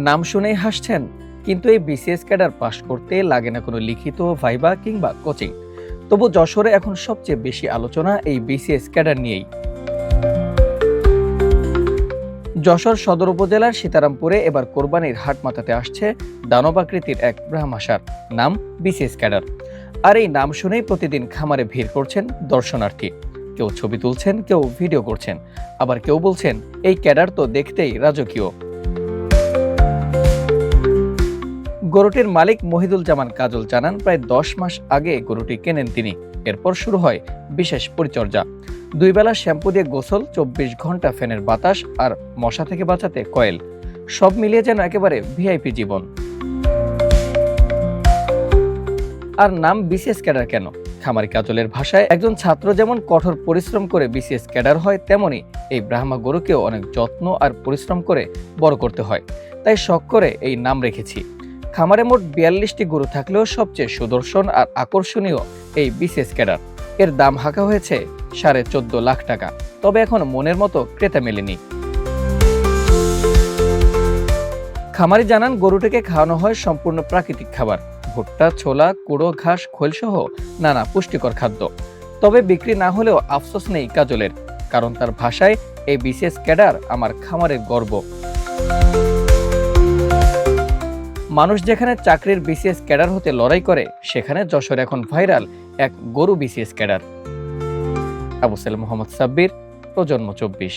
নাম শুনেই হাসছেন, কিন্তু এই বিসিএস ক্যাডার পাশ করতে লাগে না কোনো লিখিত ভাইবা কিংবা কোচিং। তবু যশোরে এখন সবচেয়ে বেশি আলোচনা এই বিসিএস ক্যাডার নিয়েই। যশোর সদর উপজেলার সীতারামপুরে এবার কোরবানির হাট মাথাতে আসছে দানবাকৃতির এক ব্রাহ্মাশার, নাম বিসিএস ক্যাডার। আর এই নাম শুনেই প্রতিদিন খামারে ভিড় করছেন দর্শনার্থী। কেউ ছবি তুলছেন, কেউ ভিডিও করছেন, আবার কেউ বলছেন এই ক্যাডার তো দেখতেই রাজকীয়। গরুটির মালিক মহিদুল জামান কাজল জানান, প্রায় 10 মাস আগে গরুটি কেনেন তিনি। এরপর শুরু হয় বিশেষ পরিচর্যা। 2 বেলা শ্যাম্পু দিয়ে গোসল, 24 ঘন্টা ফ্যানের বাতাস আর মশা থেকে বাঁচাতে কয়েল। সব মিলিয়ে যেন একেবারে ভিআইপি জীবন। আর নাম বিসিএস ক্যাডার কেন? খামারি কাজলের ভাষায়, একজন ছাত্র যেমন কঠোর পরিশ্রম করে বিসিএস ক্যাডার হয়, তেমনি এই ব্রাহ্মা গরুকেও অনেক যত্ন আর পরিশ্রম করে বড় করতে হয়। তাই শখ করে এই নাম রেখেছি। খামারে মোট 42টি গরু থাকলেও সবচেয়ে সুদর্শন আর আকর্ষণীয় এই বিসিএস ক্যাডার। এর দাম হাঁকা হয়েছে 14.5 লাখ টাকা। তবে এখন মনের মতো ক্রেতা মেলেনি। খামারি জানান, গরুটিকে খাওয়ানো হয় সম্পূর্ণ প্রাকৃতিক খাবার, ভুট্টা, ছোলা, কুড়ো, ঘাস, খৈল সহ নানা পুষ্টিকর খাদ্য। তবে বিক্রি না হলেও আফসোস নেই কাজলের, কারণ তার ভাষায় এই বিসিএস ক্যাডার আমার খামারের গর্ব। মানুষ যেখানে চাকরির বিসিএস ক্যাডার হতে লড়াই করে, সেখানে যশোর এখন ভাইরাল এক গরু বিসিএস ক্যাডার। আবু সালেম মোহাম্মদ সাব্বির, প্রজন্ম 24।